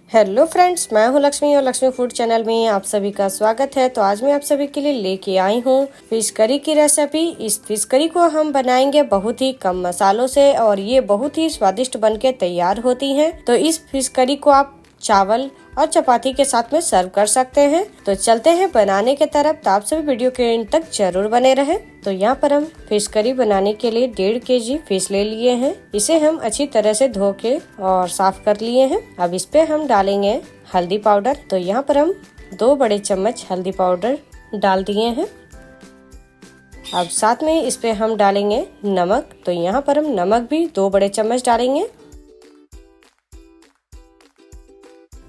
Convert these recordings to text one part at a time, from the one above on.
Hello friends, मैं हूं लक्ष्मी और लक्ष्मी फूड चैनल में आप सभी का स्वागत है। तो आज मैं आप सभी के लिए लेके आई हूं फिश करी की रेसिपी। इस फिश करी को हम बनाएंगे बहुत ही कम मसालों से और ये बहुत ही स्वादिष्ट बनके तैयार होती है। तो इस फिश करी को आप चावल और चपाती के साथ में सर्व कर सकते हैं। तो चलते हैं बनाने की तरफ। तो आप सभी वीडियो के एंड तक जरूर बने रहें। तो यहाँ पर हम फिश करी बनाने के लिए 1.5 kg फिश ले लिए हैं। इसे हम अच्छी तरह से धो के और साफ कर लिए हैं। अब इस पे हम डालेंगे हल्दी पाउडर। तो यहाँ पर हम 2 बड़े चम्मच हल्दी पाउडर डाल दिए हैं। अब साथ में इस पे हम डालेंगे नमक। तो यहाँ पर हम नमक भी 2 बड़े चम्मच डालेंगे।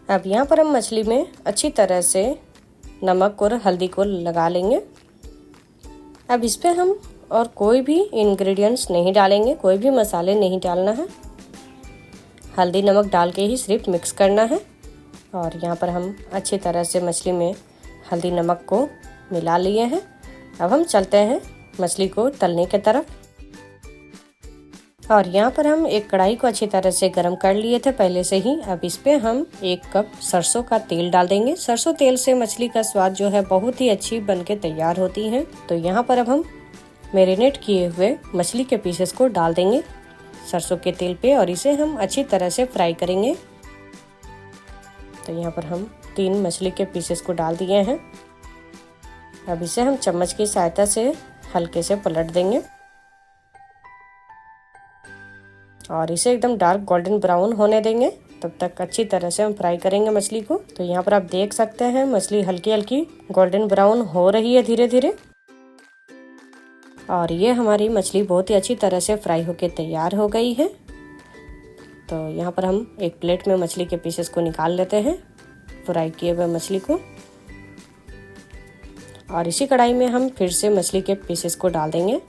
अब यहाँ पर हम मछली में अच्छी तरह से नमक और हल्दी को लगा लेंगे। अब इस पे हम और कोई भी इंग्रेडिएंट्स नहीं डालेंगे, कोई भी मसाले नहीं डालना है। हल्दी नमक डाल के ही सिर्फ मिक्स करना है। और यहाँ पर हम अच्छी तरह से मछली में हल्दी नमक को मिला लिए हैं। अब हम चलते हैं मछली को तलने की तरफ। और यहाँ पर हम एक कढ़ाई को अच्छी तरह से गर्म कर लिए थे पहले से ही। अब इस पे हम 1 कप सरसों का तेल डाल देंगे। सरसों तेल से मछली का स्वाद जो है बहुत ही अच्छी बनके तैयार होती है। तो यहाँ पर अब हम मैरिनेट किए हुए मछली के पीसेस को डाल देंगे सरसों के तेल पे और इसे हम अच्छी तरह से फ्राई करेंगे। तो यहाँ पर हम 3 मछली के पीसेस को डाल दिए हैं। अब इसे हम चम्मच की सहायता से हल्के से पलट देंगे और इसे एकदम डार्क गोल्डन ब्राउन होने देंगे। तब तक अच्छी तरह से हम फ्राई करेंगे मछली को। तो यहाँ पर आप देख सकते हैं मछली हल्की हल्की गोल्डन ब्राउन हो रही है धीरे धीरे। और ये हमारी मछली बहुत ही अच्छी तरह से फ्राई होके तैयार हो गई है। तो यहाँ पर हम एक प्लेट में मछली के पीसेस को निकाल लेते हैं, फ्राई किए हुए मछली को। और इसी कढ़ाई में हम फिर से मछली के पीसेस को डाल देंगे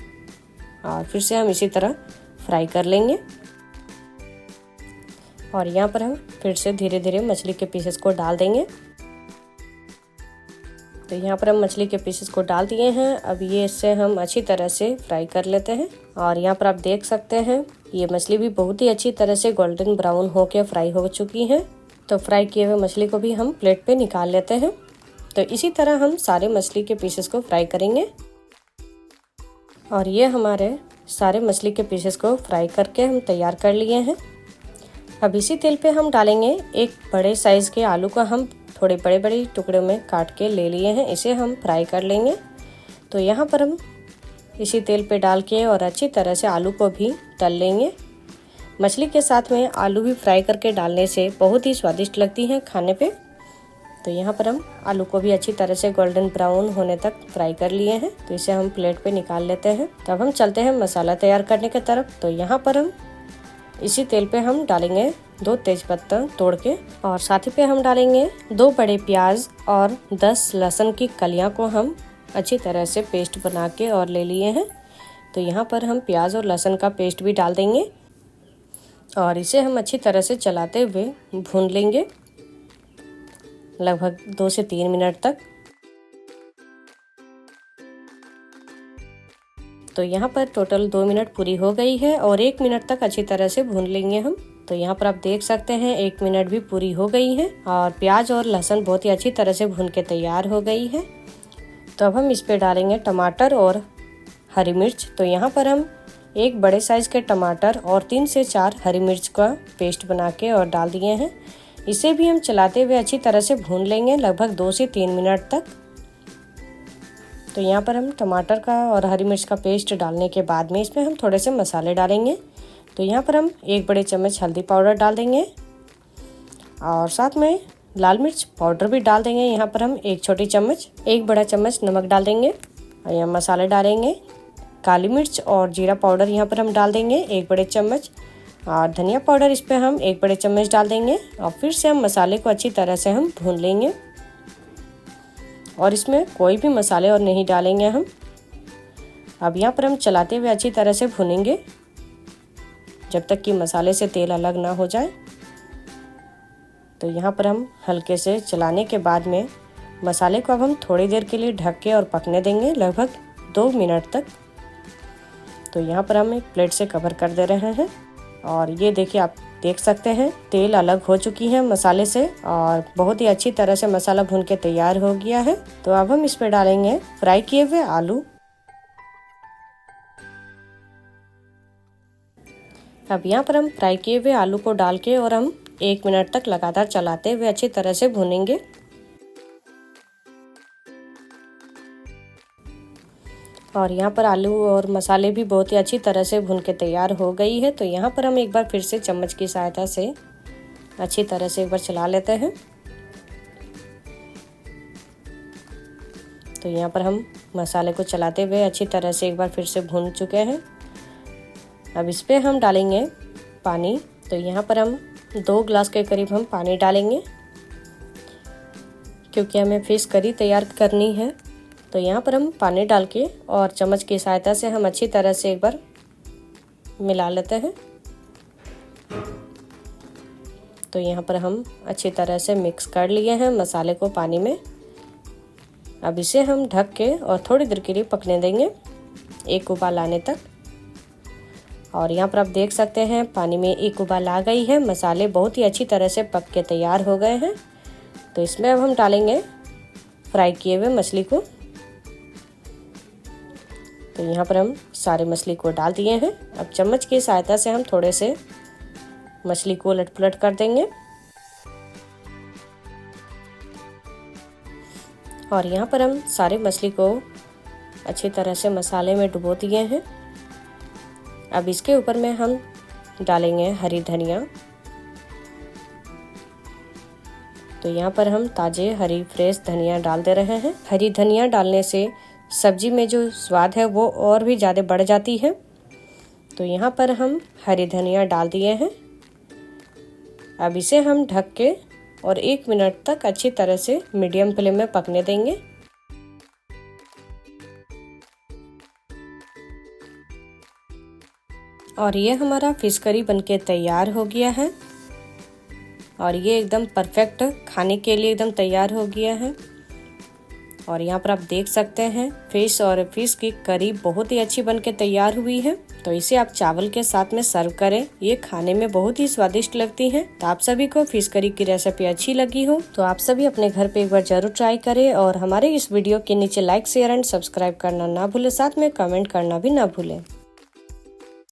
और फिर से हम इसी तरह फ्राई कर लेंगे। और यहाँ पर हम फिर से धीरे धीरे मछली के पीसेस को डाल देंगे। तो यहाँ पर हम मछली के पीसेस को डाल दिए हैं। अब ये इससे हम अच्छी तरह से फ्राई कर लेते हैं। और यहाँ पर आप देख सकते हैं ये मछली भी बहुत ही अच्छी तरह से गोल्डन ब्राउन होकर फ्राई हो चुकी है। तो फ्राई किए हुए मछली को भी हम प्लेट पे निकाल लेते हैं। तो इसी तरह हम सारे मछली के पीसेस को फ्राई करेंगे। और ये हमारे सारे मछली के पीसेस को फ्राई करके हम तैयार कर लिए हैं। अब इसी तेल पे हम डालेंगे एक बड़े साइज़ के आलू को हम थोड़े बड़े बड़े टुकड़ों में काट के ले लिए हैं। इसे हम फ्राई कर लेंगे। तो यहाँ पर हम इसी तेल पे डाल के और अच्छी तरह से आलू को भी तल लेंगे। मछली के साथ में आलू भी फ्राई करके डालने से बहुत ही स्वादिष्ट लगती हैं खाने पे। तो यहाँ पर हम आलू को भी अच्छी तरह से गोल्डन ब्राउन होने तक फ्राई कर लिए हैं। तो इसे हम प्लेट पे निकाल लेते हैं। तब हम चलते हैं मसाला तैयार करने की तरफ। तो यहाँ पर हम इसी तेल पे हम डालेंगे 2 तेजपत्ता तोड़ के और साथ ही पे हम डालेंगे 2 बड़े प्याज और 10 लहसुन की कलियां को हम अच्छी तरह से पेस्ट बना के और ले लिए हैं। तो यहाँ पर हम प्याज और लहसुन का पेस्ट भी डाल देंगे और इसे हम अच्छी तरह से चलाते हुए भून लेंगे लगभग 2 से 3 मिनट तक। तो यहाँ पर टोटल 2 मिनट पूरी हो गई है और 1 मिनट तक अच्छी तरह से भून लेंगे हम। तो यहाँ पर आप देख सकते हैं 1 मिनट भी पूरी हो गई है और प्याज और लहसुन बहुत ही अच्छी तरह से भून के तैयार हो गई है। तो अब हम इस पे डालेंगे टमाटर और हरी मिर्च। तो यहाँ पर हम 1 बड़े साइज के टमाटर और 3 से 4 हरी मिर्च का पेस्ट बना के और डाल दिए हैं। इसे भी हम चलाते हुए अच्छी तरह से भून लेंगे लगभग 2 से 3 मिनट तक। तो यहाँ पर हम टमाटर का और हरी मिर्च का पेस्ट डालने के बाद में इसमें हम थोड़े से मसाले डालेंगे। तो यहाँ पर हम 1 बड़े चम्मच हल्दी पाउडर डाल देंगे और साथ में लाल मिर्च पाउडर भी डाल देंगे। यहाँ पर हम 1 छोटी चम्मच 1 बड़ा चम्मच नमक डाल देंगे और यहाँ मसाले डालेंगे। काली मिर्च और जीरा पाउडर यहाँ पर हम डाल देंगे 1 बड़े चम्मच और धनिया पाउडर इस पर हम 1 बड़े चम्मच डाल देंगे। और फिर से हम मसाले को अच्छी तरह से हम भून लेंगे और इसमें कोई भी मसाले और नहीं डालेंगे हम। अब यहाँ पर हम चलाते हुए अच्छी तरह से भूनेंगे जब तक कि मसाले से तेल अलग ना हो जाए। तो यहाँ पर हम हल्के से चलाने के बाद में मसाले को अब हम थोड़ी देर के लिए ढक के और पकने देंगे लगभग 2 मिनट तक। तो यहाँ पर हम एक प्लेट से कवर कर दे रहे हैं और ये देखिए आप देख सकते हैं तेल अलग हो चुकी है मसाले से और बहुत ही अच्छी तरह से मसाला भून के तैयार हो गया है। तो अब हम इसमें डालेंगे फ्राई किए हुए आलू। अब यहाँ पर हम फ्राई किए हुए आलू को डाल के और हम 1 मिनट तक लगातार चलाते हुए अच्छी तरह से भूनेंगे। और यहाँ पर आलू और मसाले भी बहुत ही अच्छी तरह से भून के तैयार हो गई है। तो यहाँ पर हम एक बार फिर से चम्मच की सहायता से अच्छी तरह से एक बार चला लेते हैं। तो यहाँ पर हम मसाले को चलाते हुए अच्छी तरह से एक बार फिर से भून चुके हैं। अब इस पे हम डालेंगे पानी। तो यहाँ पर हम 2 गिलास के करीब हम पानी डालेंगे, क्योंकि हमें फिश करी तैयार करनी है। तो यहाँ पर हम पानी डाल के और चम्मच की सहायता से हम अच्छी तरह से एक बार मिला लेते हैं। तो यहाँ पर हम अच्छी तरह से मिक्स कर लिए हैं मसाले को पानी में। अब इसे हम ढक के और थोड़ी देर के लिए पकने देंगे, एक उबाल आने तक। और यहाँ पर आप देख सकते हैं पानी में एक उबाल आ गई है, मसाले बहुत ही अच्छी तरह से पक के तैयार हो गए हैं। तो इसमें अब हम डालेंगे फ्राई किए हुए मछली को। तो यहाँ पर हम सारे मछली को डाल दिए हैं। अब चम्मच की सहायता से हम थोड़े से मछली को उलट पुलट कर देंगे। और यहाँ पर हम सारे मछली को अच्छी तरह से मसाले में डुबो दिए हैं। अब इसके ऊपर में हम डालेंगे हरी धनिया। तो यहाँ पर हम ताजे हरी फ्रेश धनिया डाल दे रहे हैं। हरी धनिया डालने से सब्जी में जो स्वाद है वो और भी ज़्यादा बढ़ जाती है। तो यहाँ पर हम हरी धनिया डाल दिए हैं। अब इसे हम ढक के और 1 मिनट तक अच्छी तरह से मीडियम फ्लेम में पकने देंगे। और ये हमारा फिश करी बनके तैयार हो गया है और ये एकदम परफेक्ट खाने के लिए एकदम तैयार हो गया है। और यहाँ पर आप देख सकते हैं फिश और फिश की करी बहुत ही अच्छी बनके तैयार हुई है। तो इसे आप चावल के साथ में सर्व करें, ये खाने में बहुत ही स्वादिष्ट लगती है। तो आप सभी को फिश करी की रेसिपी अच्छी लगी हो तो आप सभी अपने घर पे एक बार जरूर ट्राई करें और हमारे इस वीडियो के नीचे लाइक शेयर एंड सब्सक्राइब करना ना भूले, साथ में कमेंट करना भी ना भूलें।